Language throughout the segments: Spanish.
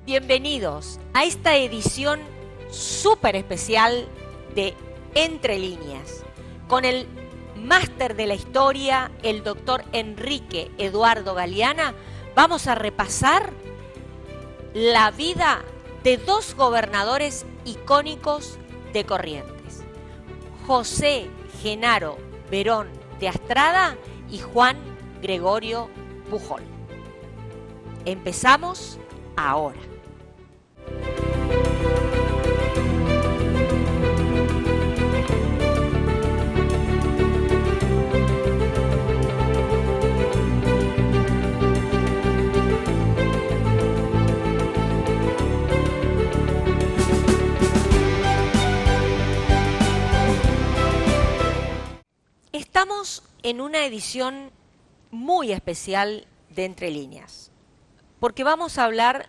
Bienvenidos a esta edición súper especial de Entre Líneas, con el máster de la historia, el doctor Enrique Eduardo Galeana. Vamos a repasar la vida de dos gobernadores icónicos de Corrientes, José Genaro Berón de Astrada y Juan Gregorio Pujol. Empezamos ahora. Estamos en una edición muy especial de Entre Líneas, porque vamos a hablar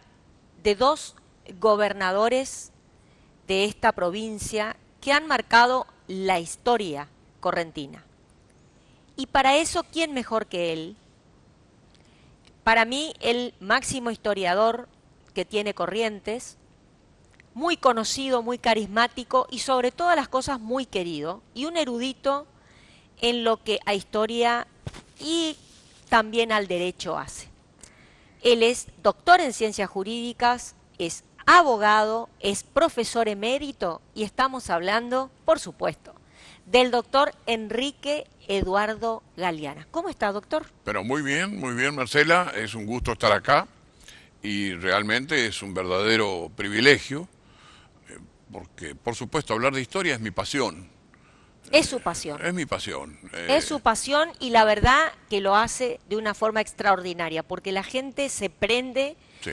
de dos gobernadores de esta provincia que han marcado la historia correntina. Y para eso, ¿quién mejor que él? Para mí, el máximo historiador que tiene Corrientes, muy conocido, muy carismático y sobre todas las cosas muy querido, y un erudito en lo que a historia y también al derecho hace. Él es doctor en ciencias jurídicas, es abogado, es profesor emérito y estamos hablando, por supuesto, del doctor Enrique Eduardo Galeana. ¿Cómo está, doctor? Pero muy bien, Marcela. Es un gusto estar acá y realmente es un verdadero privilegio porque, por supuesto, hablar de historia es mi pasión. Es su pasión. Es mi pasión. Es su pasión y la verdad que lo hace de una forma extraordinaria, porque la gente se prende, Sí.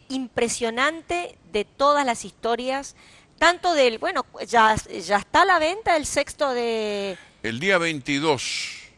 Impresionante de todas las historias, tanto del, bueno, ya está a la venta el sexto de... El día 22,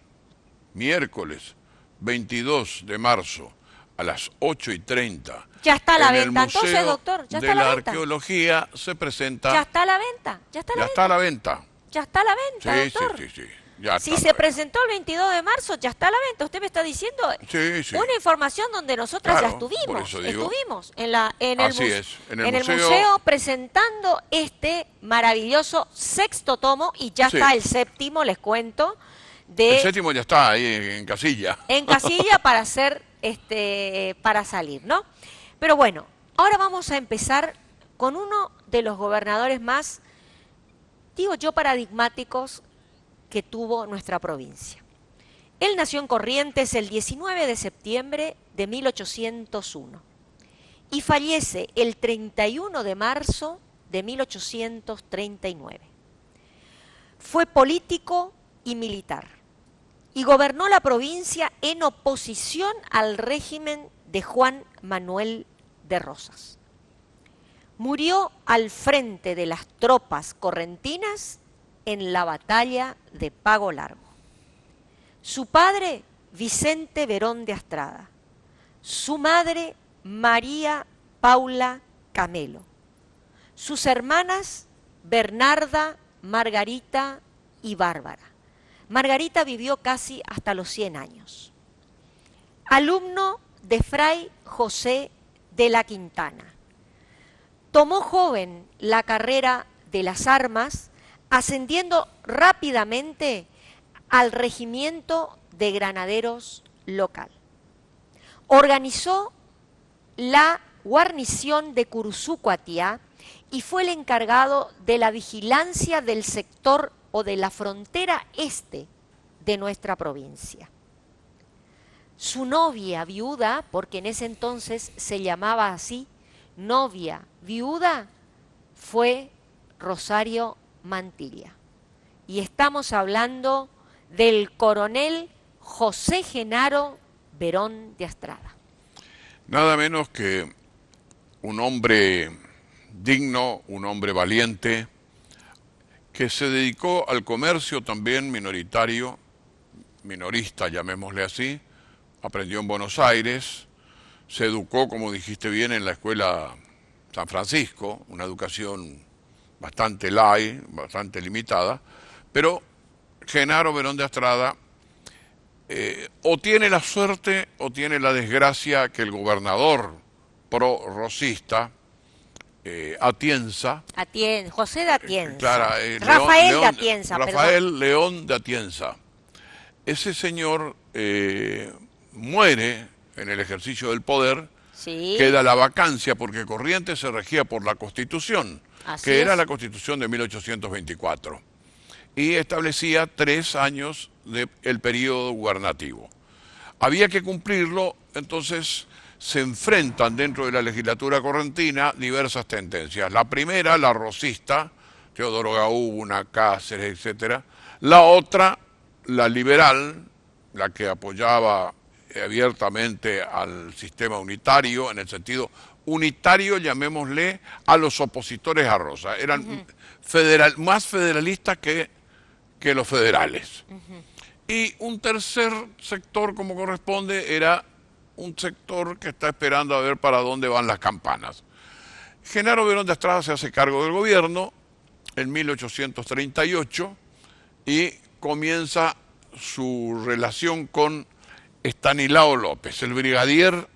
miércoles 22 de marzo, a las 8:30. Ya está a la en el venta, entonces, Museo doctor, ya de está a la la venta. Arqueología se presenta. Ya está a la venta, ya está a la Ya venta. está a la venta. Ya está a la venta, Sí, doctor. sí. Ya Si está a se la venta. presentó el 22 de marzo, ya está a la venta. Usted me está diciendo Sí. una información donde nosotras Claro, ya estuvimos. por eso digo. Estuvimos en Así es, en el museo presentando este maravilloso sexto tomo y ya Sí. está el séptimo, les cuento, El séptimo ya está ahí en casilla. en casilla para hacer para salir, ¿no? Pero bueno, ahora vamos a empezar con uno de los gobernadores más, digo yo, paradigmáticos que tuvo nuestra provincia. Él nació en Corrientes el 19 de septiembre de 1801 y fallece el 31 de marzo de 1839. Fue político y militar y gobernó la provincia en oposición al régimen de Juan Manuel de Rosas. Murió al frente de las tropas correntinas en la batalla de Pago Largo. Su padre, Vicente Berón de Astrada. Su madre, María Paula Camelo. Sus hermanas, Bernarda, Margarita y Bárbara. Margarita vivió casi hasta los 100 años. Alumno de Fray José de la Quintana. Tomó joven la carrera de las armas, ascendiendo rápidamente al regimiento de granaderos local. Organizó la guarnición de Curuzú-Cuatiá y fue el encargado de la vigilancia del sector o de la frontera este de nuestra provincia. Su novia viuda, porque en ese entonces se llamaba así, novia viuda, fue Rosario Mantilla. Y estamos hablando del coronel José Genaro Berón de Astrada. Nada menos que un hombre digno, un hombre valiente, que se dedicó al comercio también minoritario, minorista, llamémosle así. Aprendió en Buenos Aires, se educó, como dijiste bien, en la escuela San Francisco, una educación bastante light, bastante limitada, pero Genaro Berón de Astrada o tiene la suerte o tiene la desgracia que el gobernador pro-rosista, Atienza. José de Atienza. Clara, Rafael de Atienza, Rafael León de Atienza. Ese señor muere en el ejercicio del poder, Sí. queda la vacancia porque Corrientes se regía por la Constitución, Así que era es. la Constitución de 1824, y establecía 3 años del periodo gubernativo. Había que cumplirlo, entonces se enfrentan dentro de la legislatura correntina diversas tendencias. La primera, la rosista, Teodoro Gaúna, Cáceres, etcétera. La otra, la liberal, la que apoyaba abiertamente al sistema unitario, en el sentido unitario, llamémosle, a los opositores a Rosa. Eran más federalistas que los federales. Y un tercer sector, como corresponde, era un sector que está esperando a ver para dónde van las campanas. Genaro Berón de Estrada se hace cargo del gobierno en 1838 y comienza su relación con Estanislao López, el brigadier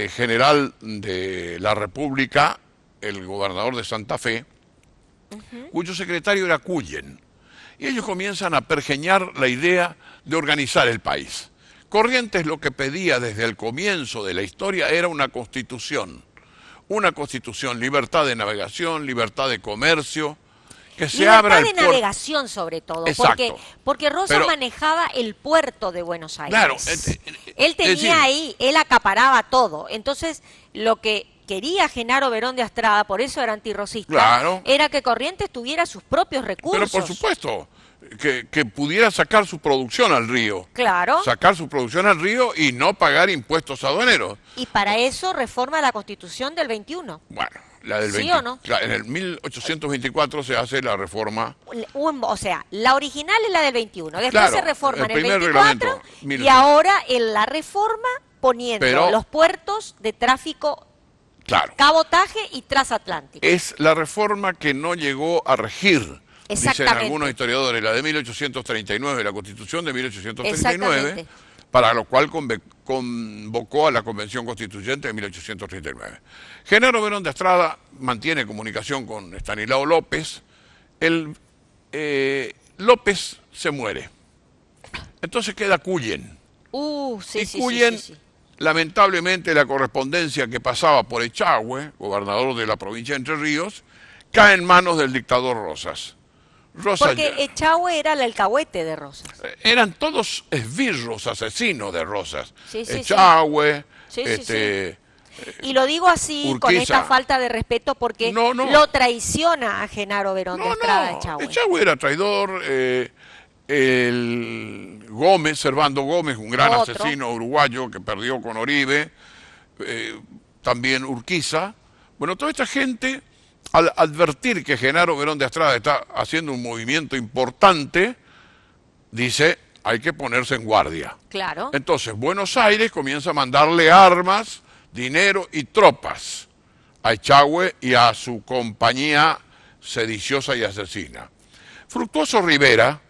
general de la República, el gobernador de Santa Fe, cuyo secretario era Cuyen. Y ellos comienzan a pergeñar la idea de organizar el país. Corrientes lo que pedía desde el comienzo de la historia era una constitución, libertad de navegación, libertad de comercio, que se abra el Libertad de navegación sobre todo, Exacto. porque Rosa Pero- manejaba el puerto de Buenos Aires. Claro, Él tenía decir, ahí, él acaparaba todo. Entonces, lo que quería Genaro Berón de Estrada, por eso era antirrosista, Claro. era que Corrientes tuviera sus propios recursos. pero por supuesto, que pudiera sacar su producción al río. Claro. Sacar su producción al río y no pagar impuestos aduaneros. Y para eso reforma la Constitución del 21. Bueno, la del ¿Sí 20. o no? En el 1824 se hace la reforma. O sea, la original es la del 21. Después Claro, se reforma el en el primer 24 reglamento, y ahora en la reforma poniendo Pero- los puertos de tráfico, Claro. cabotaje y transatlántico. Es la reforma que no llegó a regir, dicen Exactamente. algunos historiadores, la de 1839, la Constitución de 1839, Exactamente. para lo cual convocó a la Convención Constituyente de 1839. Genaro Berón de Estrada mantiene comunicación con Estanislao López. López se muere. Entonces queda Cuyen. Sí, Y sí, Cuyen, sí. lamentablemente, la correspondencia que pasaba por Echagüe, gobernador de la provincia de Entre Ríos, cae en manos del dictador Rosas. Rosas Porque Echagüe era el alcahuete de Rosas. eran todos esbirros, asesinos de Rosas. Sí, sí, sí. Echagüe, Sí, sí, Y lo digo así, con Urquiza. esta falta de respeto, porque No. lo traiciona a Genaro Berón de Estrada Echagüe. Echagüe era traidor. El Gómez, Servando Gómez, un gran Otro. asesino uruguayo que perdió con Oribe, también Urquiza. Bueno, toda esta gente, al advertir que Genaro Berón de Estrada está haciendo un movimiento importante, dice, hay que ponerse en guardia. Claro. Entonces, Buenos Aires comienza a mandarle armas, dinero y tropas a Echagüe y a su compañía sediciosa y asesina. Fructuoso Rivera,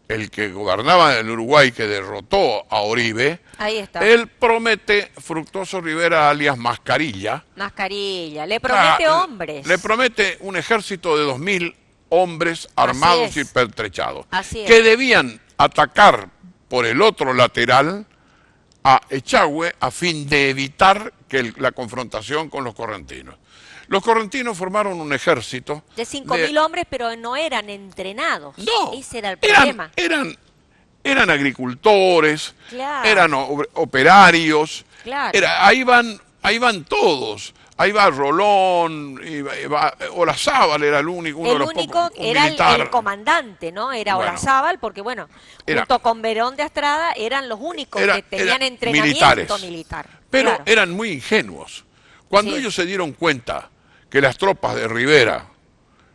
el que gobernaba en el Uruguay, que derrotó a Oribe, Ahí está. él promete, Fructuoso Rivera alias Mascarilla, Mascarilla. Le promete hombres. le promete un ejército de 2000 hombres armados es. y pertrechados, Así es. que debían atacar por el otro lateral a Echagüe a fin de evitar la confrontación con los correntinos. Los correntinos formaron un ejército De 5.000 hombres, pero no eran entrenados. No, Ese era el problema. eran agricultores, Claro. eran operarios, Claro. ahí van todos. Ahí va Rolón, Olazábal era el único, uno de El los único pocos, un era militar. el comandante, ¿no? Era Bueno. Olazábal, porque bueno, Era- junto con Berón de Estrada eran los únicos que tenían eran entrenamiento militares. militar. Pero Claro. eran muy ingenuos. Cuando Sí. ellos se dieron cuenta que las tropas de Rivera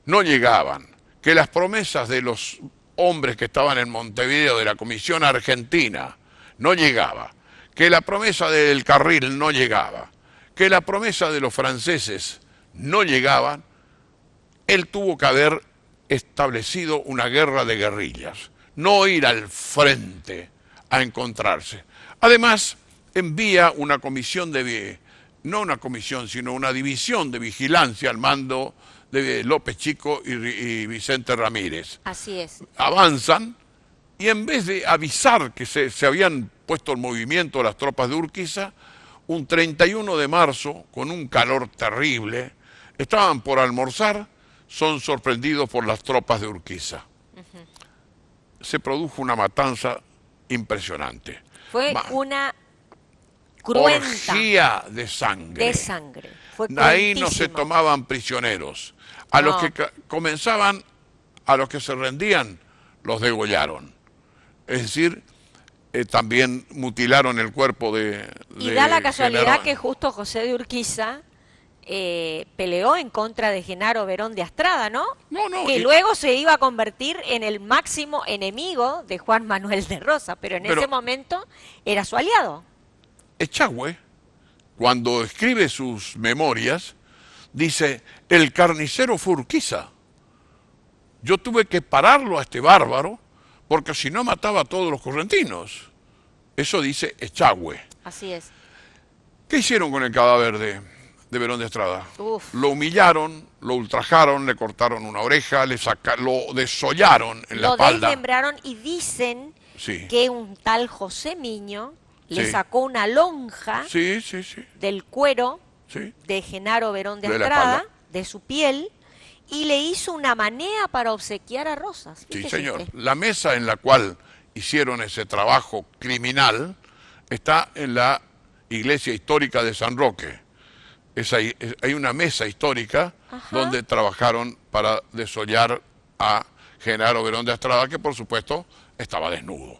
no llegaban, que las promesas de los hombres que estaban en Montevideo de la Comisión Argentina no llegaba, que la promesa del Carril no llegaba, que la promesa de los franceses no llegaban, él tuvo que haber establecido una guerra de guerrillas, no ir al frente a encontrarse. Además, envía una comisión de no una comisión, sino una división de vigilancia al mando de López Chico y Vicente Ramírez. Así es. Avanzan y en vez de avisar que se habían puesto en movimiento las tropas de Urquiza, un 31 de marzo, con un calor terrible, estaban por almorzar, son sorprendidos por las tropas de Urquiza. Se produjo una matanza impresionante. Fue una cruenta orgía de sangre. de sangre. Fue Ahí no se cruentísimo. tomaban prisioneros. A los No. que comenzaban, a los que se rendían, los degollaron. Es decir, también mutilaron el cuerpo de Y da la casualidad Genaro. que justo José de Urquiza peleó en contra de Genaro Berón de Astrada, ¿no? No, Que y- luego se iba a convertir en el máximo enemigo de Juan Manuel de Rosa, pero en Pero- ese momento era su aliado. Echagüe, cuando escribe sus memorias, dice, el carnicero fue Urquiza. Yo tuve que pararlo a este bárbaro, porque si no mataba a todos los correntinos. Eso dice Echagüe. Así es. ¿Qué hicieron con el cadáver de Berón de Estrada? Uf. Lo humillaron, lo ultrajaron, le cortaron una oreja, lo desollaron en la Lo espalda. desmembraron y dicen Sí. que un tal José Miño le Sí. sacó una lonja Sí, sí, sí, del cuero sí. de Genaro Berón de De la Estrada, espalda. de su piel, y le hizo una manea para obsequiar a Rosas. Sí, Fíjese señor. usted. La mesa en la cual hicieron ese trabajo criminal está en la iglesia histórica de San Roque. Hay una mesa histórica Ajá. donde trabajaron para desollar a Genaro Berón de Estrada, que por supuesto estaba desnudo.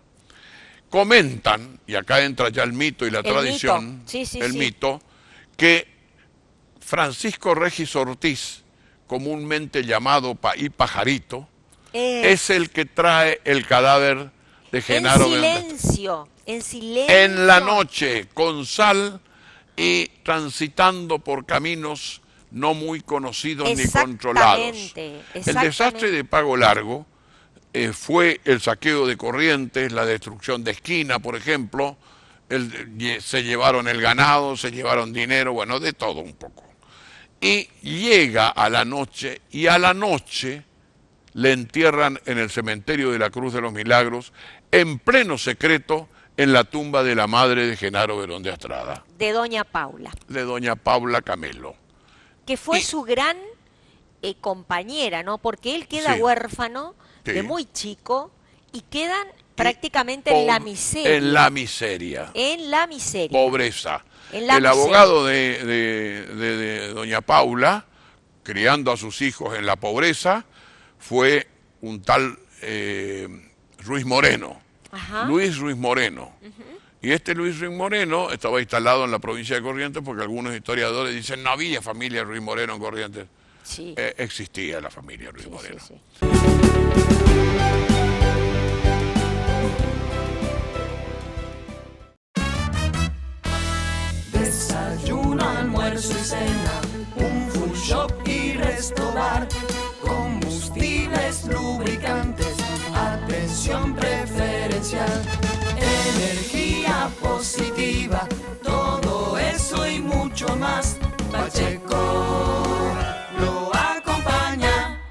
Comentan, y acá entra ya el mito y la El tradición, mito. Sí, sí, el sí. mito, que Francisco Regis Ortiz, comúnmente llamado y Pajarito, es el que trae el cadáver de Genaro en Berón de Estrada. silencio, en silencio. En la noche, con sal y transitando por caminos no muy conocidos ni controlados. Exactamente, El exactamente. desastre de Pago Largo fue el saqueo de Corrientes, la destrucción de Esquina, por ejemplo. Se llevaron el ganado, se llevaron dinero, bueno, de todo un poco. Y llega a la noche, y a la noche le entierran en el cementerio de la Cruz de los Milagros, en pleno secreto, en la tumba de la madre de Genaro Berón de Estrada, De Doña Paula, de doña Paula Camelo. que fue Y- su gran compañera, ¿no? Porque él queda Sí. huérfano Sí. de muy chico y quedan prácticamente en la miseria. En la miseria. En la miseria. Pobreza. En la El miseria. abogado de doña Paula, criando a sus hijos en la pobreza, fue un tal Ruiz Moreno. Ajá. Luis Ruiz Moreno. Y este Luis Ruiz Moreno estaba instalado en la provincia de Corrientes porque algunos historiadores dicen no había familia Ruiz Moreno en Corrientes. Sí. Existía la familia Ruiz Sí, Moreno. sí, sí. Desayuno, almuerzo y cena, un full shop y resto bar, combustibles, lubricantes, atención preferencial, energía positiva, todo eso y mucho más. Pacheco lo acompaña.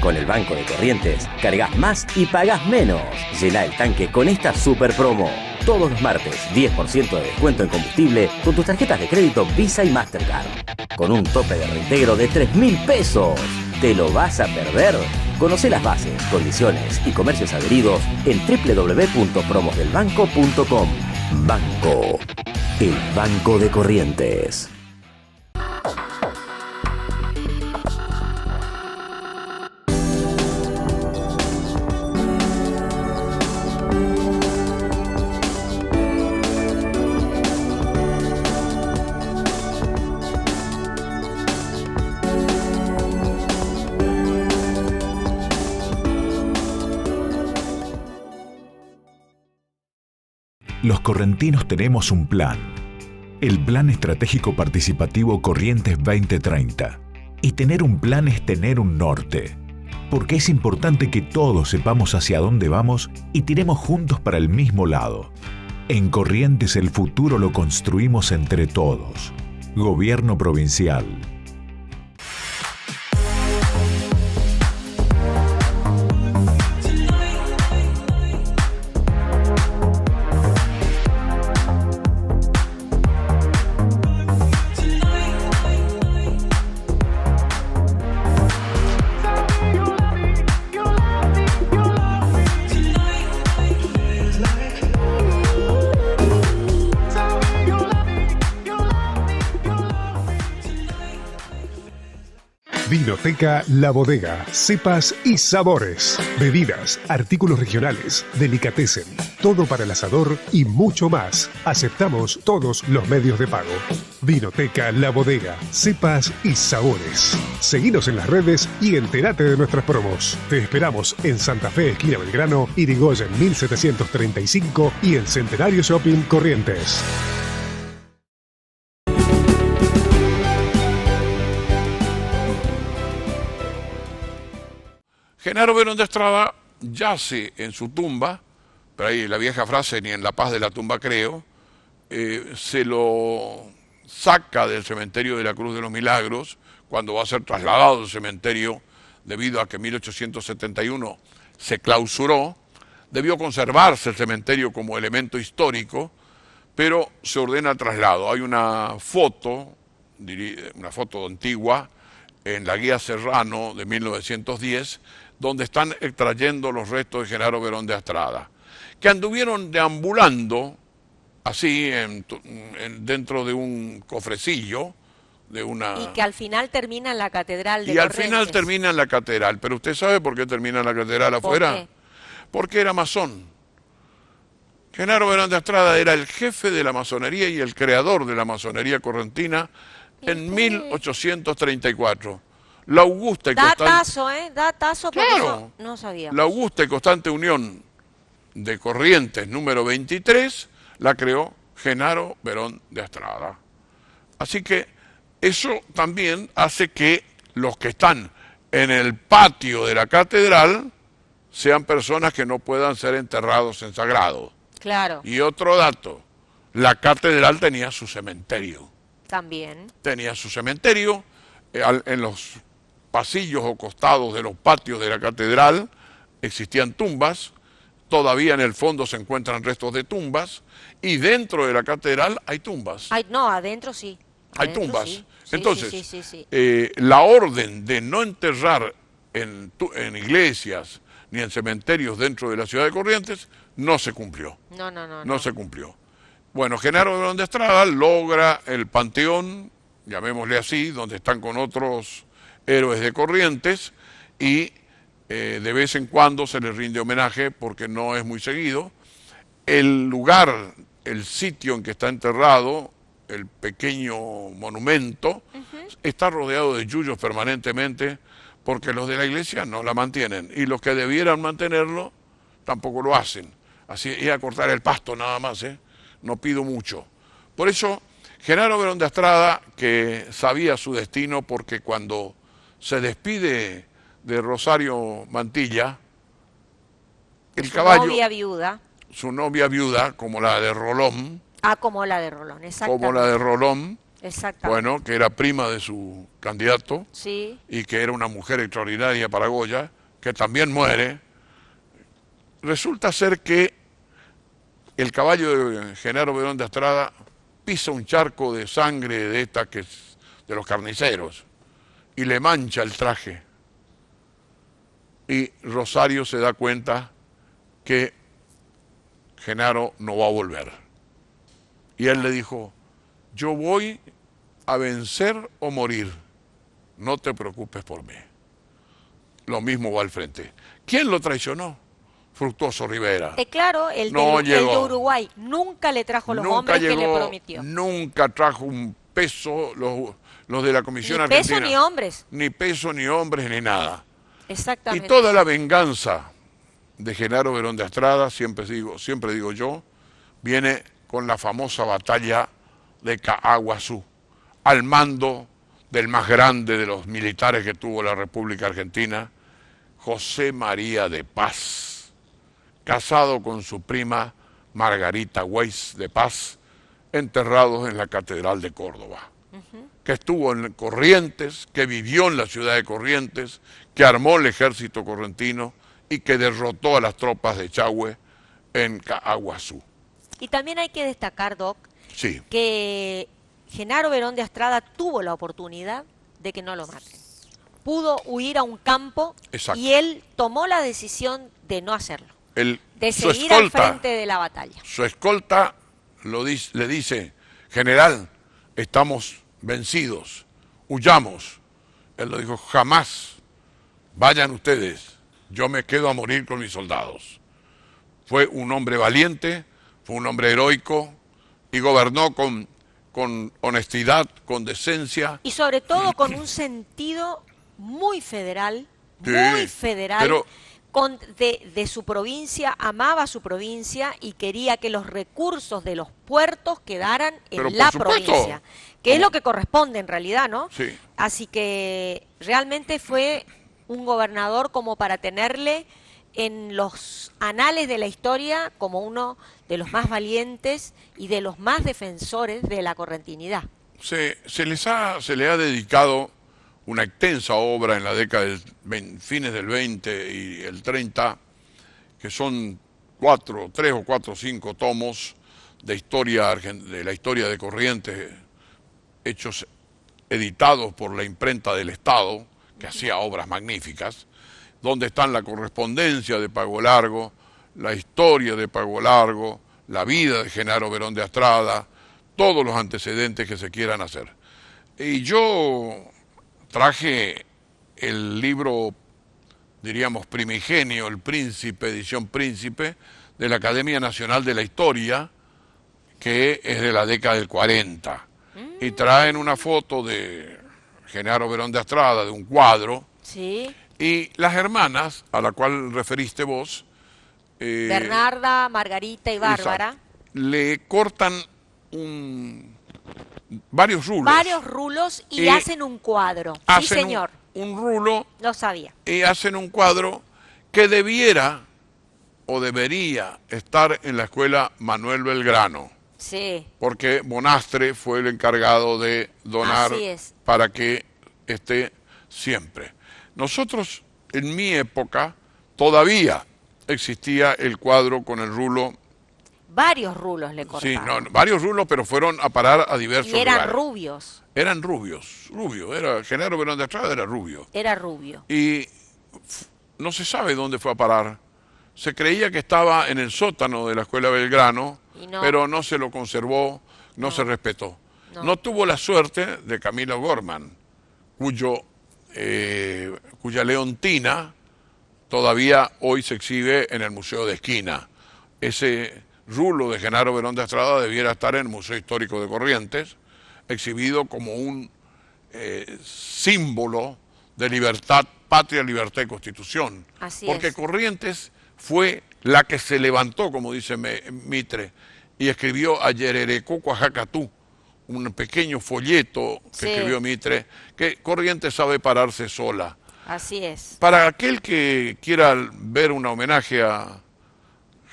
Con el Banco de Corrientes, cargas más y pagas menos. Llena el tanque con esta super promo. Todos los martes, 10% de descuento en combustible con tus tarjetas de crédito Visa y Mastercard. Con un tope de reintegro de 3.000 pesos. ¿Te lo vas a perder? Conoce las bases, condiciones y comercios adheridos en www.promosdelbanco.com. Banco. El Banco de Corrientes. correntinos tenemos un plan. El Plan Estratégico Participativo Corrientes 2030. Y tener un plan es tener un norte. Porque es importante que todos sepamos hacia dónde vamos y tiremos juntos para el mismo lado. En Corrientes el futuro lo construimos entre todos. Gobierno Provincial. Vinoteca La Bodega, cepas y sabores, bebidas, artículos regionales, delicatessen, todo para el asador y mucho más. Aceptamos todos los medios de pago. Vinoteca La Bodega, cepas y sabores. Seguinos en las redes y entérate de nuestras promos. Te esperamos en Santa Fe, esquina Belgrano, Irigoyen 1735 y en Centenario Shopping Corrientes. Genaro Verón de Estrada yace en su tumba, pero ahí la vieja frase, ni en la paz de la tumba creo, se lo saca del cementerio de la Cruz de los Milagros, cuando va a ser trasladado del cementerio, debido a que en 1871 se clausuró. Debió conservarse el cementerio como elemento histórico, pero se ordena el traslado. Hay una foto antigua, en la Guía Serrano de 1910, donde están extrayendo los restos de Genaro Verón de Estrada, que anduvieron deambulando así dentro de un cofrecillo, de una... Y que al final termina en la catedral de Y al Corrientes. final termina en la catedral. Pero ¿usted sabe por qué termina en la catedral afuera? ¿Por qué? Porque era masón. Genaro Verón de Estrada era el jefe de la masonería y el creador de la masonería correntina en 1834. La augusta y constante... Datazo, porque Claro. no sabíamos. La augusta y constante unión de Corrientes número 23 la creó Genaro Verón de Estrada. Así que eso también hace que los que están en el patio de la catedral sean personas que no puedan ser enterrados en sagrado. Claro, Y otro dato, la catedral tenía su cementerio. también. Tenía su cementerio en los pasillos o costados de los patios de la catedral existían tumbas, todavía en el fondo se encuentran restos de tumbas, y dentro de la catedral hay tumbas. No, adentro sí. Hay Adentro tumbas. sí. Sí, Entonces, sí. La orden de no enterrar en iglesias ni en cementerios dentro de la ciudad de Corrientes no se cumplió. No. Se cumplió. Bueno, Genaro Verón de Estrada logra el panteón, llamémosle así, donde están con otros héroes de Corrientes, y de vez en cuando se les rinde homenaje porque no es muy seguido. El lugar, el sitio en que está enterrado, el pequeño monumento, está rodeado de yuyos permanentemente porque los de la iglesia no la mantienen y los que debieran mantenerlo tampoco lo hacen. Así es a cortar el pasto nada más, no pido mucho. Por eso, Genaro Verón de Estrada, que sabía su destino porque cuando se despide de Rosario Mantilla, el caballo, su novia viuda, como la de Rolón, como la de Rolón, exactamente. como la de Rolón, Exactamente. bueno, que era prima de su candidato, Sí. y que era una mujer extraordinaria para Goya, que también muere. Resulta ser que el caballo de Genaro Verón de Estrada pisa un charco de sangre de esta que es de los carniceros y le mancha el traje. Y Rosario se da cuenta que Genaro no va a volver. Y él le dijo: yo voy a vencer o morir, no te preocupes por mí. Lo mismo va al frente. ¿Quién lo traicionó? Fructuoso Rivera. Claro, el de Uruguay nunca le trajo los hombres que le prometió. Nunca trajo un peso los de la Comisión Argentina. Ni peso ni hombres. Ni peso ni hombres ni nada. Exactamente. Y toda la venganza de Genaro Verón de Estrada, siempre digo yo, viene con la famosa batalla de Caaguazú, al mando del más grande de los militares que tuvo la República Argentina, José María de Paz, casado con su prima Margarita Weiss de Paz, enterrados en la Catedral de Córdoba, que estuvo en Corrientes, que vivió en la ciudad de Corrientes, que armó el ejército correntino y que derrotó a las tropas de Echagüe en Caaguazú. Y también hay que destacar, Doc, Sí, que Genaro Berón de Astrada tuvo la oportunidad de que no lo maten. Pudo huir a un campo Exacto. y él tomó la decisión de no hacerlo, de su seguir al escolta, frente de la batalla. su escolta le dice, general, estamos vencidos, huyamos. Él lo dijo, jamás, vayan ustedes, yo me quedo a morir con mis soldados. Fue un hombre valiente, fue un hombre heroico y gobernó con honestidad, con decencia. Y sobre todo con un sentido muy federal, Sí, muy federal, pero- de su provincia, amaba su provincia y quería que los recursos de los puertos quedaran Pero en la por supuesto. provincia, que es Como- lo que corresponde en realidad, ¿no? Sí. Así que realmente fue un gobernador como para tenerle en los anales de la historia como uno de los más valientes y de los más defensores de la correntinidad. Se le ha dedicado una extensa obra en la década fines del 20 y el 30, que son 3 o 4 o 5 tomos de la historia de Corrientes, hechos editados por la imprenta del Estado, que hacía obras magníficas, donde están la correspondencia de Pago Largo, la historia de Pago Largo, la vida de Genaro Berón de Astrada, todos los antecedentes que se quieran hacer. Y yo traje el libro, diríamos, primigenio, El Príncipe, edición Príncipe, de la Academia Nacional de la Historia, que es de la década del 40. Y traen una foto de Genaro Berón de Astrada, de un cuadro, Sí. y las hermanas, a la cual referiste vos, Bernarda, Margarita y Bárbara. exacto, le cortan varios rulos. Varios rulos y hacen un cuadro. Sí, Hacen señor. un rulo Lo sabía. y hacen un cuadro que debiera o debería estar en la escuela Manuel Belgrano, Sí. porque Bonastre fue el encargado de donar Así es. para que esté siempre. Nosotros, en mi época, todavía existía el cuadro con el rulo. Varios rulos le Sí, cortaron. no, varios rulos, pero fueron a parar a diversos Y eran lugares. rubios. Eran rubios, Genaro Berón de Astrada era rubio. Era rubio. Y no se sabe dónde fue a parar. Se creía que estaba en el sótano de la escuela Belgrano, Y no. pero no se lo conservó, no se respetó. No. No tuvo la suerte de Camilo Gorman, cuya Leontina todavía hoy se exhibe en el Museo de Esquina. Ese rulo de Genaro Berón de Astrada debiera estar en el Museo Histórico de Corrientes, exhibido como un símbolo de libertad, patria, libertad y constitución. Así Porque es. Corrientes fue la que se levantó, como dice Mitre, y escribió a Yererecoco a Jacatú, un pequeño folleto que Sí. escribió Mitre, que Corrientes sabe pararse sola. Así es. Para aquel que quiera ver un homenaje a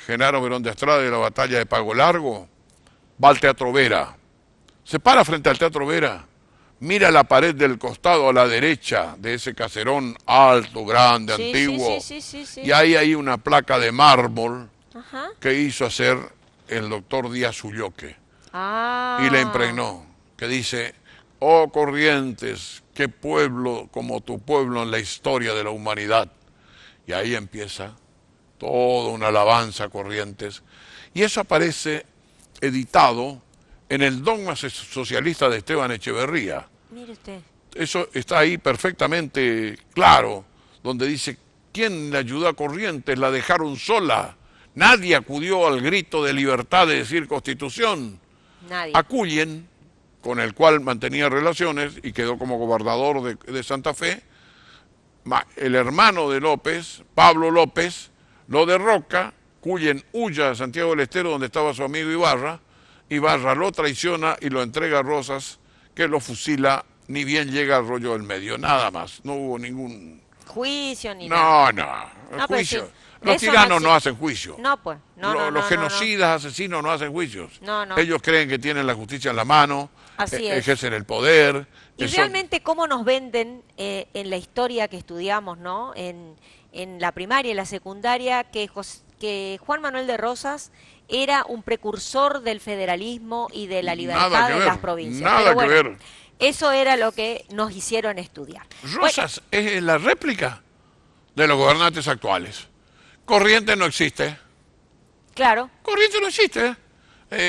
Genaro Berón de Astrada de la batalla de Pago Largo, va al Teatro Vera. Se para frente al Teatro Vera, mira la pared del costado a la derecha de ese caserón alto, grande, Sí, antiguo, sí. y hay ahí una placa de mármol Ajá. que hizo hacer el doctor Díaz Ulloque Ah. y la impregnó, que dice, oh Corrientes, qué pueblo como tu pueblo en la historia de la humanidad. Y ahí empieza toda una alabanza a Corrientes. Y eso aparece editado en el Dogma Socialista de Esteban Echeverría. Mire usted. Eso está ahí perfectamente claro, donde dice, ¿quién le ayudó a Corrientes? La dejaron sola. Nadie acudió al grito de libertad de decir Constitución. Nadie. Acuyen, con el cual mantenía relaciones y quedó como gobernador de Santa Fe, el hermano de López, Pablo López, lo derroca, Cuyen huye a Santiago del Estero donde estaba su amigo Ibarra, Ibarra lo traiciona y lo entrega a Rosas, que lo fusila, ni bien llega al rollo del medio, nada más, no hubo ningún... Juicio ni nada. No, No, pero juicio. sí, Los eso tiranos no no exi- hacen juicio. No, pues. No, no, Los no, no, genocidas, asesinos no hacen juicios. No, no. Ellos creen que tienen la justicia en la mano, Así es. ejercen el poder. Y Eso- realmente cómo nos venden en la historia que estudiamos, ¿no? En la primaria y la secundaria, que Juan Manuel de Rosas era un precursor del federalismo y de la Nada libertad que de ver, las provincias. nada Pero que bueno, ver. eso era lo que nos hicieron estudiar. Rosas es la réplica de los gobernantes actuales. Corrientes no existe. Claro. Corrientes no existe.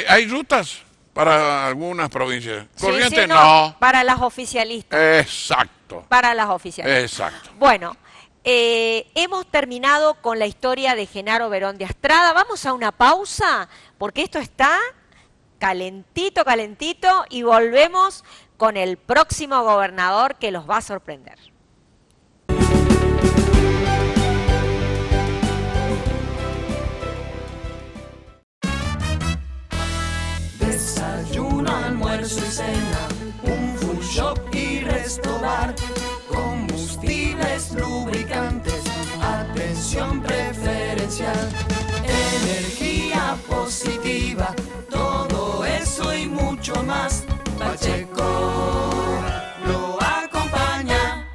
Hay rutas para algunas provincias. Sí, Corrientes sí, no. Para las oficialistas. Exacto. Para las oficialistas. Exacto. Bueno, hemos terminado con la historia de Genaro Berón de Astrada. Vamos a una pausa porque esto está calentito, calentito y volvemos con el próximo gobernador que los va a sorprender. Desayuno, almuerzo y cena, un full shop y resto bar, combustibles, lubricantes, atención preferencial, energía positiva, todo eso y mucho más. Pacheco lo acompaña.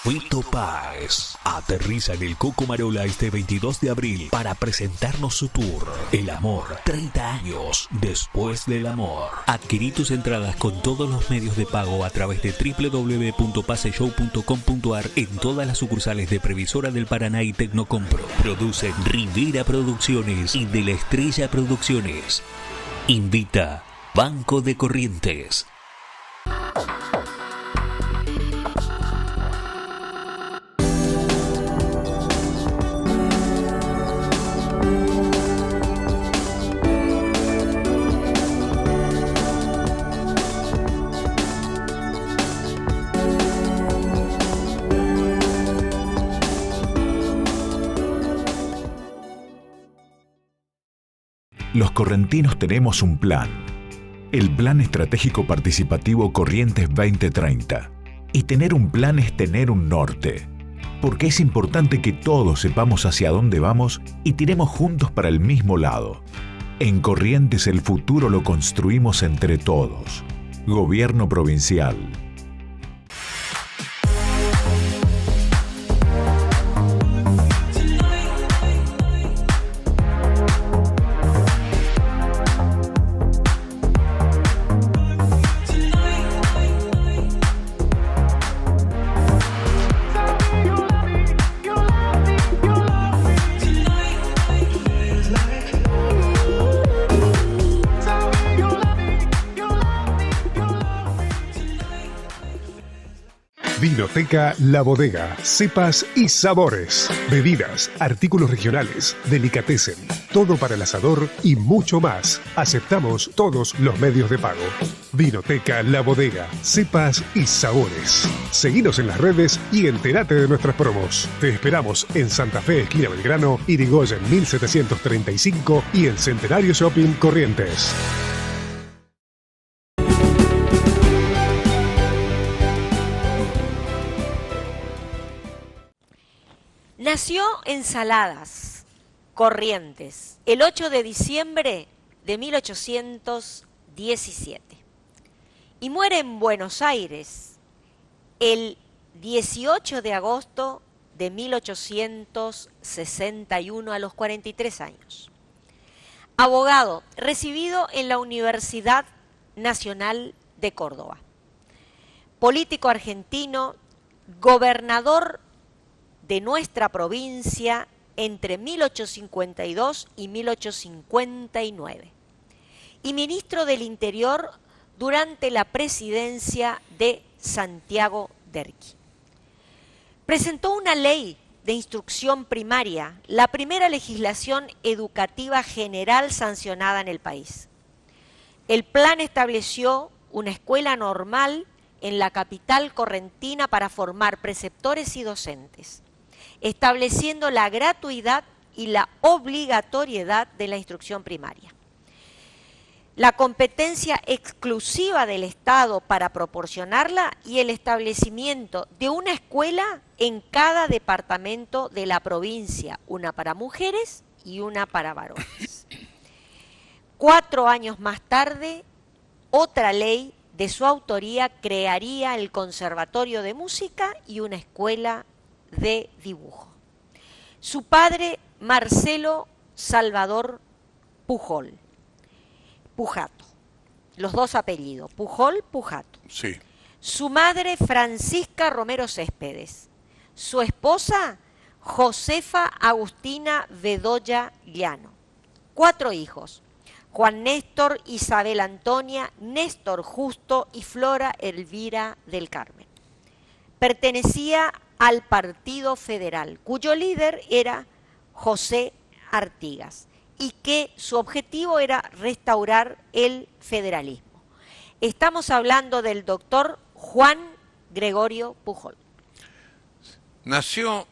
Fito Páez aterriza en el Coco Marola este 22 de abril para presentarnos su tour El Amor, 30 años después del amor. Adquirí tus entradas con todos los medios de pago a través de www.paseshow.com.ar en todas las sucursales de Previsora del Paraná y Tecnocompro. Producen Rivera Producciones y De la Estrella Producciones. Invita Banco de Corrientes. Los correntinos tenemos un plan, el Plan Estratégico Participativo Corrientes 2030. Y tener un plan es tener un norte, porque es importante que todos sepamos hacia dónde vamos y tiremos juntos para el mismo lado. En Corrientes el futuro lo construimos entre todos. Gobierno Provincial. Vinoteca La Bodega, cepas y sabores, bebidas, artículos regionales, delicatessen, todo para el asador y mucho más. Aceptamos todos los medios de pago. Vinoteca La Bodega, cepas y sabores. Seguinos en las redes y entérate de nuestras promos. Te esperamos en Santa Fe, esquina Belgrano, Irigoyen 1735 y en Centenario Shopping Corrientes. Nació en Saladas, Corrientes, el 8 de diciembre de 1817 y muere en Buenos Aires el 18 de agosto de 1861 a los 43 años. Abogado, recibido en la Universidad Nacional de Córdoba. Político argentino, gobernador de nuestra provincia entre 1852 y 1859 y ministro del Interior durante la presidencia de Santiago Derqui. Presentó una ley de instrucción primaria, la primera legislación educativa general sancionada en el país. El plan estableció una escuela normal en la capital correntina para formar preceptores y docentes, estableciendo la gratuidad y la obligatoriedad de la instrucción primaria. La competencia exclusiva del Estado para proporcionarla y el establecimiento de una escuela en cada departamento de la provincia, una para mujeres y una para varones. 4 años más tarde, otra ley de su autoría crearía el Conservatorio de Música y una escuela de dibujo. Su padre, Marcelo Salvador Pujato, los dos apellidos, Pujol, Pujato. Sí. Su madre, Francisca Romero Céspedes. Su esposa, Josefa Agustina Bedoya Llano. 4 hijos, Juan Néstor, Isabel Antonia, Néstor Justo y Flora Elvira del Carmen. Pertenecía al Partido Federal, cuyo líder era José Artigas, y que su objetivo era restaurar el federalismo. Estamos hablando del doctor Juan Gregorio Pujol. Nació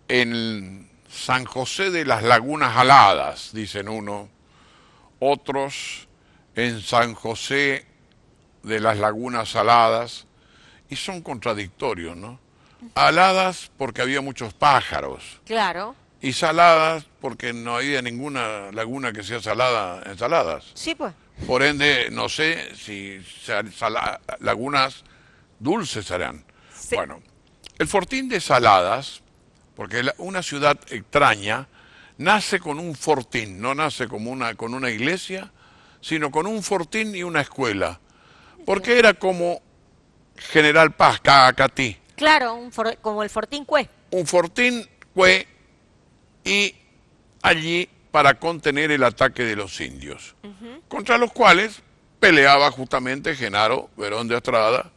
en San José de las Lagunas Aladas, dicen uno, otros en San José de las Lagunas Saladas, y son contradictorios, ¿no? Aladas porque había muchos pájaros. Claro. Y saladas porque no había ninguna laguna que sea salada en Saladas. Sí, pues. Por ende, no sé si lagunas dulces serán. Sí. Bueno, el fortín de Saladas, porque una ciudad extraña, nace con un fortín, no nace como con una iglesia, sino con un fortín y una escuela. Porque era como General Paz, Cacatí. Claro, como el Fortín Cue. Un fortín Cue, y allí para contener el ataque de los indios, contra los cuales peleaba justamente Genaro Verón de Estrada,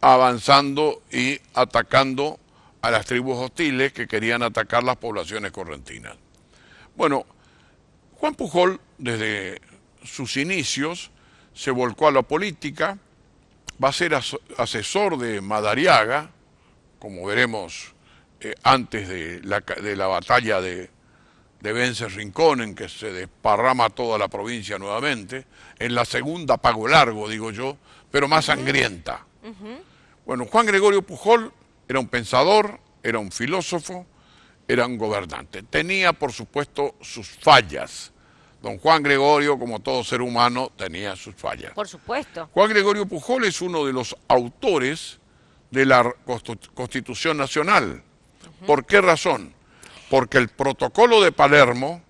avanzando y atacando a las tribus hostiles que querían atacar las poblaciones correntinas. Bueno, Juan Pujol, desde sus inicios, se volcó a la política, va a ser asesor de Madariaga, como veremos antes de la batalla de Vence Rincón, en que se desparrama toda la provincia nuevamente, en la segunda Pago Largo, digo yo, pero más sangrienta. Bueno, Juan Gregorio Pujol era un pensador, era un filósofo, era un gobernante. Tenía, por supuesto, sus fallas. Don Juan Gregorio, como todo ser humano, tenía sus fallas. Por supuesto. Juan Gregorio Pujol es uno de los autores de la Constitución Nacional. ¿Por qué razón? Porque el protocolo de Palermo,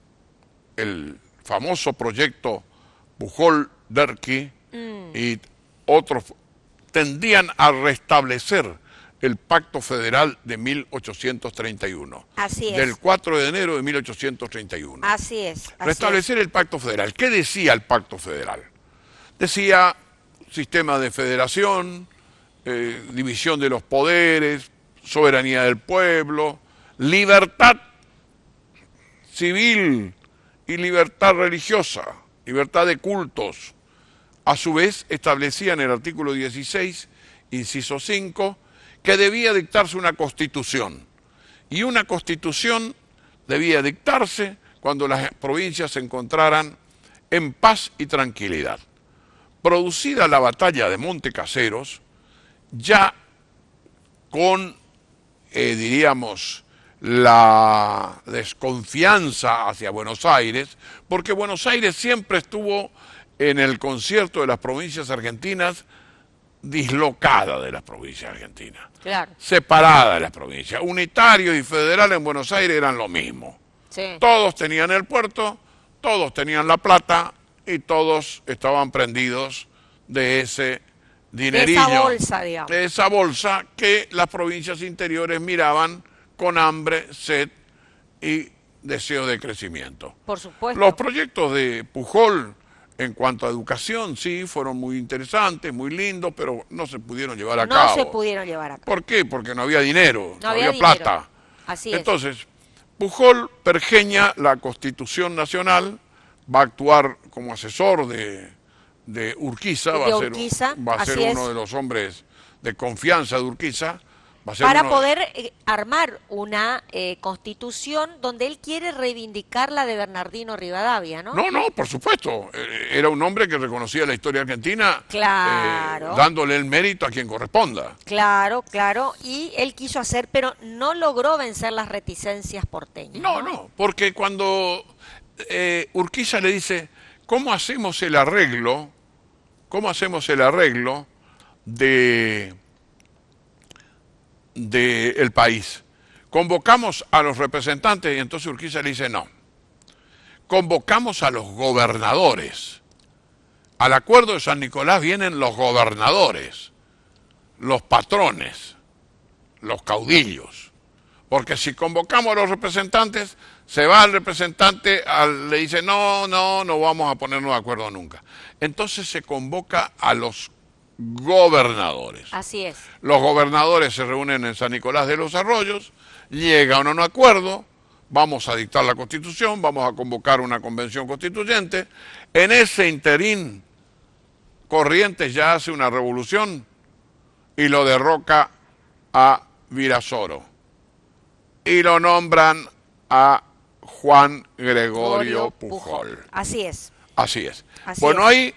el famoso proyecto Pujol-Derqui y otros, tendían a restablecer el Pacto Federal de 1831. Así es. Del 4 de enero de 1831. Así es. Restablecer el Pacto Federal. ¿Qué decía el Pacto Federal? Decía sistema de federación, división de los poderes, soberanía del pueblo, libertad civil y libertad religiosa, libertad de cultos. A su vez, establecía en el artículo 16, inciso 5, que debía dictarse una constitución. Y una constitución debía dictarse cuando las provincias se encontraran en paz y tranquilidad. Producida la batalla de Montecaseros, ya con, diríamos, la desconfianza hacia Buenos Aires, porque Buenos Aires siempre estuvo en el concierto de las provincias argentinas, dislocada de las provincias argentinas, Claro. separada de las provincias. Unitario y federal en Buenos Aires eran lo mismo. Sí. Todos tenían el puerto, todos tenían la plata y todos estaban prendidos de ese dinerillo. De esa bolsa, digamos. De esa bolsa que las provincias interiores miraban con hambre, sed y deseo de crecimiento. Por supuesto. Los proyectos de Pujol en cuanto a educación, sí, fueron muy interesantes, muy lindos, pero no se pudieron llevar a cabo. No se pudieron llevar a cabo. ¿Por qué? Porque no había dinero, no había dinero. plata. Así es. Entonces, Pujol pergeña la Constitución Nacional, va a actuar como asesor de Urquiza, De Urquiza, va a ser así uno es. de los hombres de confianza de Urquiza. Va a ser Para uno- poder armar una constitución donde él quiere reivindicar la de Bernardino Rivadavia, ¿no? No, por supuesto. Era un hombre que reconocía la historia argentina, Claro. dándole el mérito a quien corresponda. Claro, claro. Y él quiso hacer, pero no logró vencer las reticencias porteñas. No, porque cuando Urquiza le dice, ¿cómo hacemos el arreglo del país? Convocamos a los representantes y entonces Urquiza le dice, no, convocamos a los gobernadores. Al acuerdo de San Nicolás vienen los gobernadores, los patrones, los caudillos. Porque si convocamos a los representantes, se va el representante, le dice, no vamos a ponernos de acuerdo nunca. Entonces se convoca a los gobernadores. Así es. Los gobernadores se reúnen en San Nicolás de los Arroyos, llegan a un acuerdo, vamos a dictar la Constitución, vamos a convocar una convención constituyente. En ese interín, Corrientes ya hace una revolución y lo derroca a Virasoro. Y lo nombran a Juan Gregorio Pujol. Así es. Así es. Así Bueno, es. ahí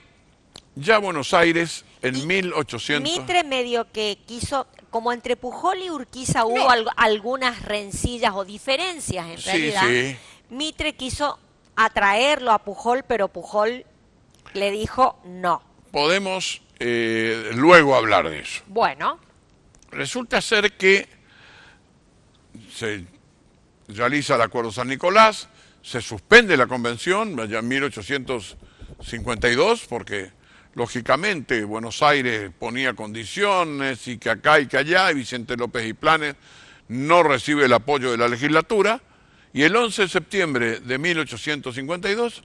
ya Buenos Aires en 1800... Mitre medio que quiso, como entre Pujol y Urquiza hubo algunas rencillas o diferencias en Sí, realidad. sí. Mitre quiso atraerlo a Pujol, pero Pujol le dijo no. Podemos luego hablar de eso. Bueno, Resulta ser que se realiza el Acuerdo San Nicolás, se suspende la convención, ya en 1852, porque lógicamente Buenos Aires ponía condiciones y que acá y que allá, y Vicente López y Planes no recibe el apoyo de la legislatura, y el 11 de septiembre de 1852,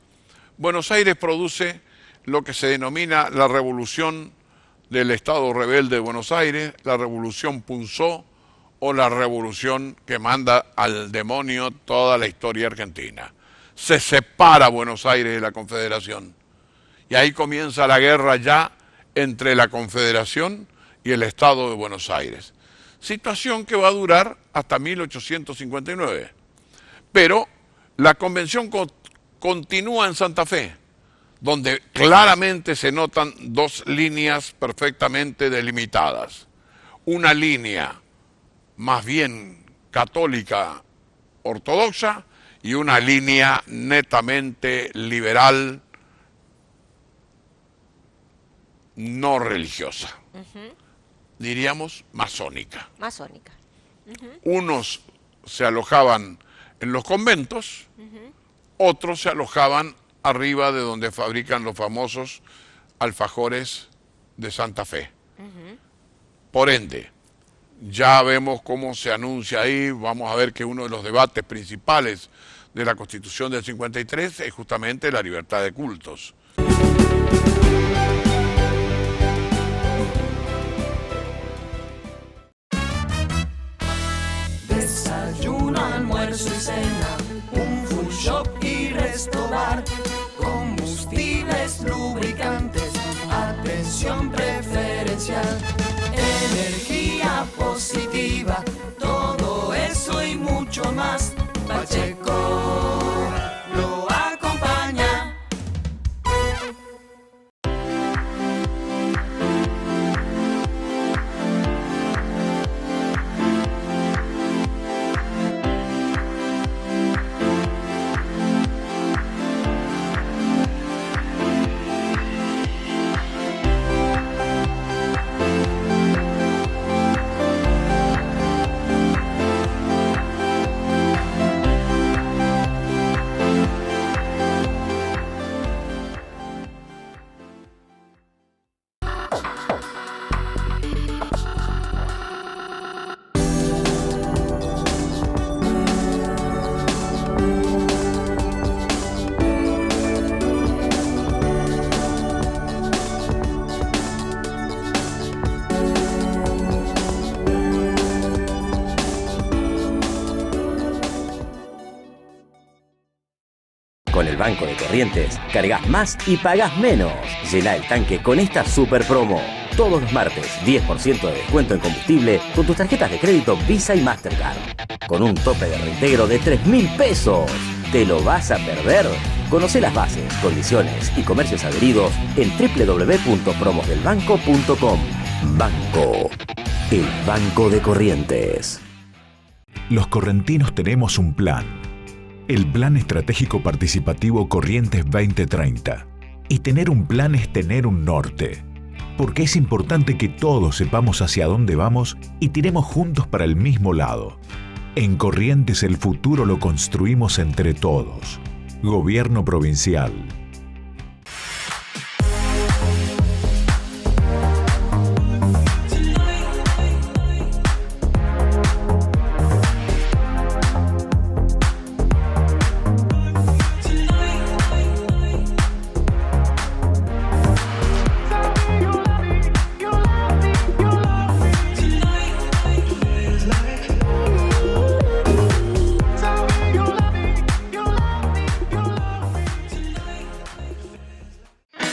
Buenos Aires produce lo que se denomina la Revolución del Estado Rebelde de Buenos Aires, la Revolución Punzó, o la revolución que manda al demonio toda la historia argentina. Se separa Buenos Aires de la Confederación. Y ahí comienza la guerra ya entre la Confederación y el Estado de Buenos Aires. Situación que va a durar hasta 1859. Pero la convención continúa en Santa Fe, donde claramente se notan dos líneas perfectamente delimitadas. Una línea más bien católica ortodoxa y una línea netamente liberal no religiosa, diríamos masónica. masónica. Unos se alojaban en los conventos, otros se alojaban arriba de donde fabrican los famosos alfajores de Santa Fe. Por ende, ya vemos cómo se anuncia ahí, vamos a ver que uno de los debates principales de la Constitución del 53 es justamente la libertad de cultos. Desayuno, almuerzo y cena, un full shop y resto bar, combustibles, lubricantes, atención preferencial, energía positiva, todo eso y mucho más. Pacheco lo acompaña. Banco de Corrientes, cargas más y pagás menos. Llena el tanque con esta super promo. Todos los martes, 10% de descuento en combustible con tus tarjetas de crédito Visa y Mastercard. Con un tope de reintegro de 3.000 pesos. ¿Te lo vas a perder? Conoce las bases, condiciones y comercios adheridos en www.promosdelbanco.com. Banco. El Banco de Corrientes. Los correntinos tenemos un plan. El Plan Estratégico Participativo Corrientes 2030. Y tener un plan es tener un norte. Porque es importante que todos sepamos hacia dónde vamos y tiremos juntos para el mismo lado. En Corrientes el futuro lo construimos entre todos. Gobierno Provincial.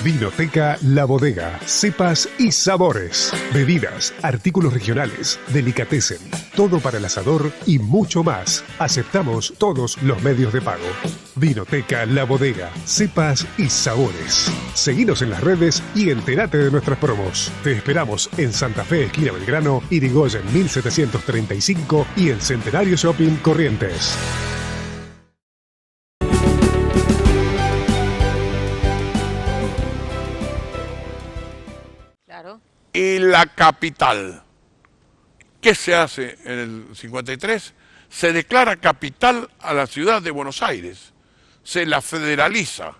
Vinoteca La Bodega, cepas y sabores, bebidas, artículos regionales, delicatessen, todo para el asador y mucho más. Aceptamos todos los medios de pago. Vinoteca La Bodega, cepas y sabores. Seguinos en las redes y entérate de nuestras promos. Te esperamos en Santa Fe, esquina Belgrano, Irigoyen 1735 y en Centenario Shopping Corrientes. Y la capital. ¿Qué se hace en el 53? Se declara capital a la ciudad de Buenos Aires. Se la federaliza.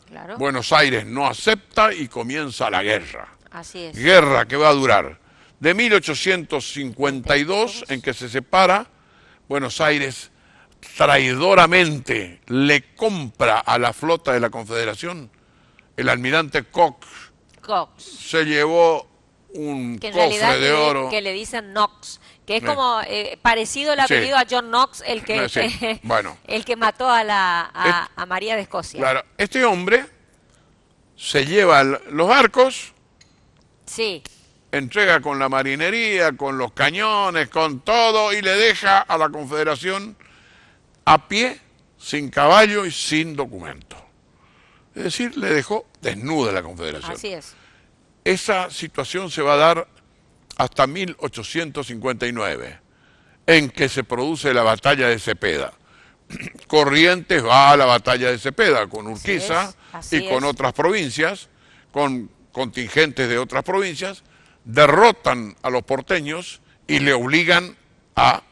Claro. Buenos Aires no acepta y comienza la guerra. Así es. Guerra que va a durar de 1852, en que se separa. Buenos Aires traidoramente le compra a la flota de la Confederación. El almirante Cox se llevó un que en cofre realidad de oro. que le dicen Knox, que es como parecido el apellido a John Knox, el que Bueno, el que mató a María de Escocia. Claro, este hombre se lleva los barcos, sí, entrega con la marinería, con los cañones, con todo, y le deja a la Confederación a pie, sin caballo y sin documento. Es decir, le dejó desnuda la Confederación. Así es. Esa situación se va a dar hasta 1859, en que se produce la batalla de Cepeda. Corrientes va a la batalla de Cepeda con Urquiza y con otras provincias, con contingentes de otras provincias, derrotan a los porteños y le obligan a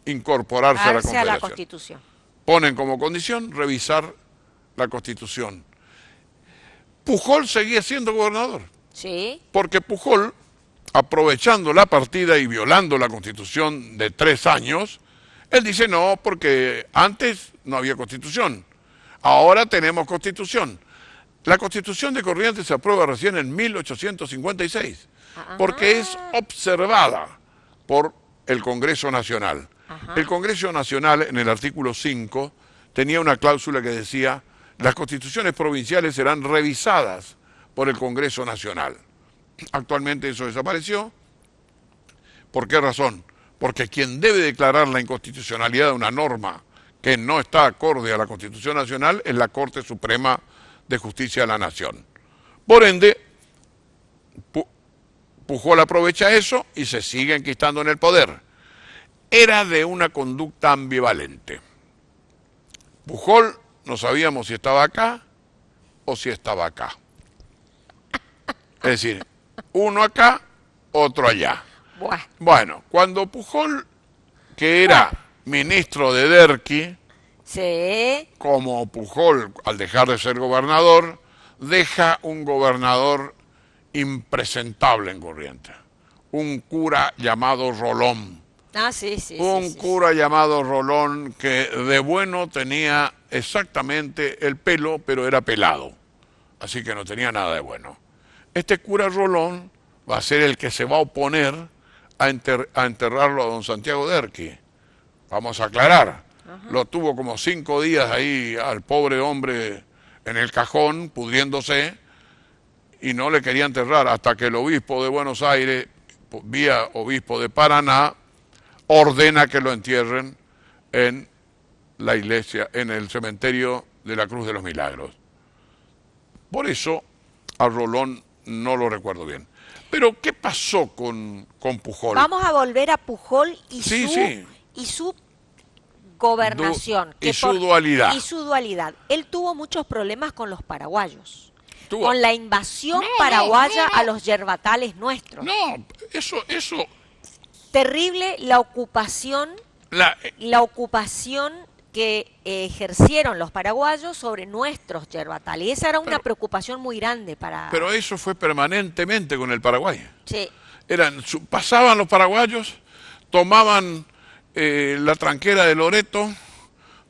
incorporarse a la Confederación. Constitución. Ponen como condición revisar la Constitución. Pujol seguía siendo gobernador. Sí. Porque Pujol, aprovechando la partida y violando la Constitución de 3 años, él dice no, porque antes no había Constitución, ahora tenemos Constitución. La Constitución de Corrientes se aprueba recién en 1856, porque es observada por el Congreso Nacional. El Congreso Nacional, en el artículo 5, tenía una cláusula que decía: las constituciones provinciales serán revisadas por el Congreso Nacional. Actualmente eso desapareció. ¿Por qué razón? Porque quien debe declarar la inconstitucionalidad de una norma que no está acorde a la Constitución Nacional es la Corte Suprema de Justicia de la Nación. Por ende, Pujol aprovecha eso y se sigue enquistando en el poder. Era de una conducta ambivalente. Pujol no sabíamos si estaba acá o si estaba acá. Es decir, uno acá, otro allá. Bueno, cuando Pujol, que era ministro de Derqui, como Pujol, al dejar de ser gobernador, deja un gobernador impresentable en Corrientes. Un cura llamado Rolón. Un cura llamado Rolón que de bueno tenía exactamente el pelo, pero era pelado. Así que no tenía nada de bueno. Este cura Rolón va a ser el que se va a oponer a enterrarlo a don Santiago Derqui. Vamos a aclarar. Lo tuvo como 5 días ahí al pobre hombre en el cajón, pudriéndose, y no le quería enterrar hasta que el obispo de Buenos Aires, vía obispo de Paraná, ordena que lo entierren en la iglesia, en el cementerio de la Cruz de los Milagros. Por eso a Rolón no lo recuerdo bien. Pero, ¿qué pasó con Pujol? Vamos a volver a Pujol y Sí. su gobernación. Y su dualidad. Y su dualidad. Él tuvo muchos problemas con los paraguayos. Tuvo- Con la invasión paraguaya a los yerbatales nuestros. No, eso, Terrible la ocupación que ejercieron los paraguayos sobre nuestros yerbatales. Y esa era una preocupación muy grande para... pero eso fue permanentemente con el Paraguay. Sí, Pasaban los paraguayos, tomaban la tranquera de Loreto,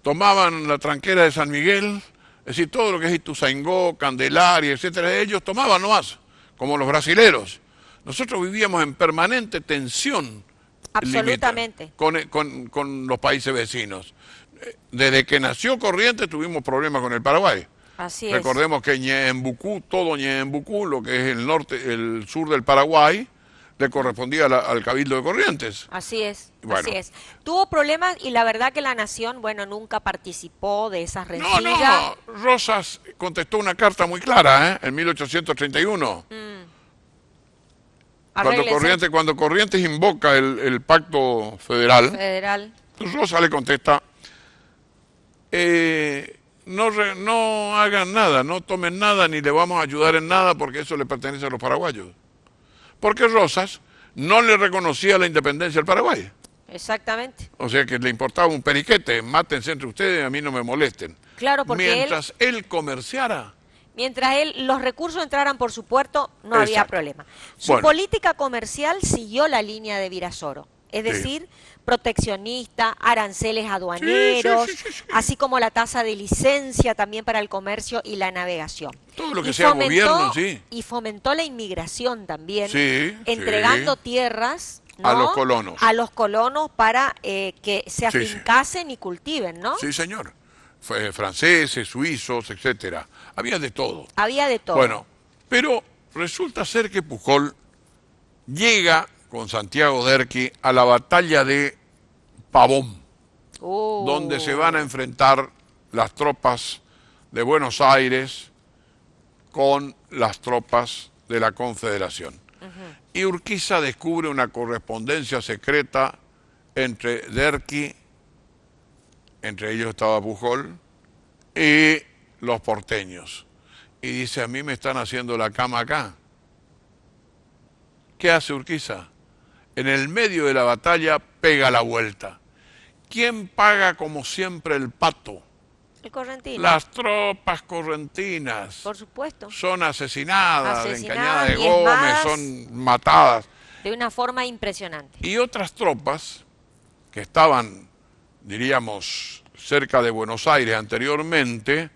tomaban la tranquera de San Miguel, es decir, todo lo que es Ituzaingó, Candelaria, etcétera, ellos tomaban nomás, como los brasileros. Nosotros vivíamos en permanente tensión absolutamente. con los países vecinos. Desde que nació Corrientes tuvimos problemas con el Paraguay. Así es. Recordemos que Ñeembucú, todo Ñeembucú, lo que es el sur del Paraguay, le correspondía al Cabildo de Corrientes. Así es, Bueno. así es. Tuvo problemas y la verdad que la nación, bueno, nunca participó de esas No, rencillas. Rosas contestó una carta muy clara, en 1831. Arréglese. Cuando Corrientes invoca el pacto federal, Federal. Rosas le contesta, no hagan nada, no tomen nada, ni le vamos a ayudar en nada, porque eso le pertenece a los paraguayos. Porque Rosas no le reconocía la independencia del Paraguay. Exactamente. O sea que le importaba un periquete, mátense entre ustedes, a mí no me molesten. Claro, porque Mientras él comerciara, mientras los recursos entraran por su puerto, no había Exacto. problema. Su Bueno. política comercial siguió la línea de Virasoro, es decir, proteccionista, aranceles aduaneros, sí. así como la tasa de licencia también para el comercio y la navegación. todo lo que Y sea gobierno, sí. Y fomentó la inmigración también, Sí, entregando sí. tierras, A ¿no? los colonos. A los colonos para que se Sí, sí. afincasen y cultiven, ¿no? Sí, señor. Franceses, suizos, etcétera. Había de todo. Había de todo. Bueno, pero resulta ser que Pujol llega con Santiago Derqui a la batalla de Pavón, donde se van a enfrentar las tropas de Buenos Aires con las tropas de la Confederación. Y Urquiza descubre una correspondencia secreta entre Derqui, entre ellos estaba Pujol, y los porteños. Y dice, a mí me están haciendo la cama acá. ¿Qué hace Urquiza? En el medio de la batalla pega la vuelta. ¿Quién paga como siempre el pato? El correntino. Las tropas correntinas. Por supuesto. Son asesinadas, en Cañada de diezmadas, Gómez, son matadas. de una forma impresionante. Y otras tropas que estaban, diríamos, cerca de Buenos Aires anteriormente,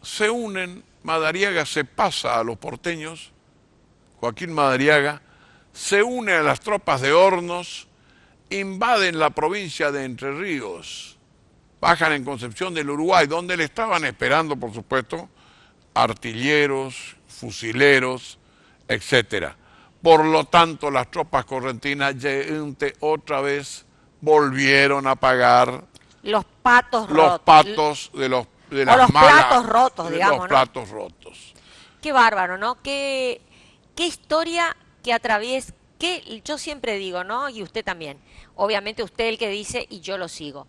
se unen. Madariaga se pasa a los porteños, Joaquín Madariaga se une a las tropas de Hornos, invaden la provincia de Entre Ríos, bajan en Concepción del Uruguay, donde le estaban esperando, por supuesto, artilleros, fusileros, etcétera. Por lo tanto, las tropas correntinas otra vez volvieron a pagar Los patos los rotos. patos de las los malas, platos rotos, de digamos, los ¿no? platos rotos. Qué bárbaro, ¿no? Qué historia que atraviesa, que yo siempre digo, ¿no? Y usted también. Obviamente usted el que dice y yo lo sigo.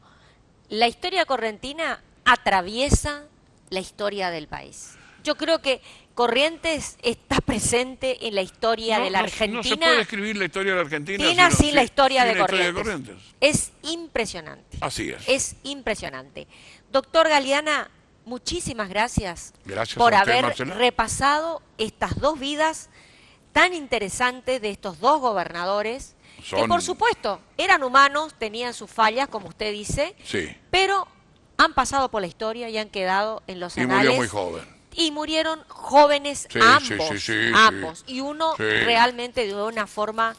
La historia correntina atraviesa la historia del país. Yo creo que Corrientes está presente en la historia de la Argentina. No se puede escribir la historia de la Argentina sin la historia de sin la Corrientes. Es impresionante. Así es. Es impresionante. Doctor Galeana, muchísimas gracias, Gracias por a usted, haber Marcela. repasado estas dos vidas tan interesantes de estos dos gobernadores, que Son- por supuesto eran humanos, tenían sus fallas, como usted dice, Sí. pero han pasado por la historia y han quedado en los Y anales. murió muy joven. Y murieron jóvenes Sí, ambos, sí, ambos. sí. Y uno Sí. realmente de una forma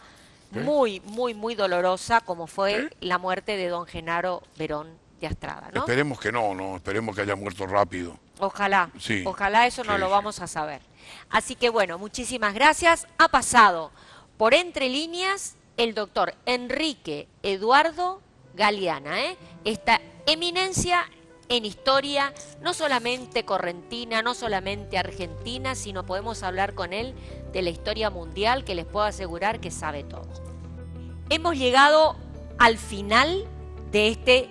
muy, muy, muy dolorosa, como fue la muerte de don Genaro Verón de Astrada, ¿no? Esperemos que no, esperemos que haya muerto rápido. Ojalá, Sí, ojalá eso no sí, lo sí. vamos a saber. Así que bueno, muchísimas gracias. Ha pasado por Entre Líneas el doctor Enrique Eduardo Galeana, esta eminencia en historia, no solamente correntina, no solamente argentina, sino podemos hablar con él de la historia mundial, que les puedo asegurar que sabe todo. Hemos llegado al final de este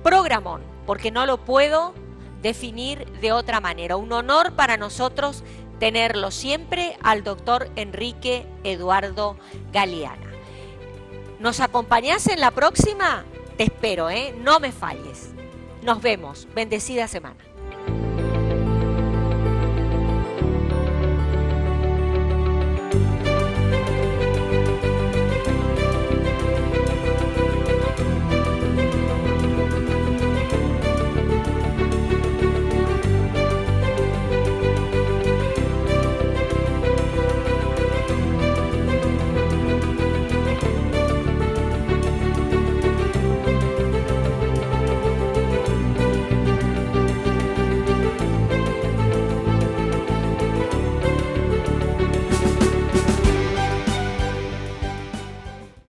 programón, porque no lo puedo definir de otra manera. Un honor para nosotros tenerlo siempre al doctor Enrique Eduardo Galeana. ¿Nos acompañás en la próxima? Te espero, no me falles. Nos vemos. Bendecida semana.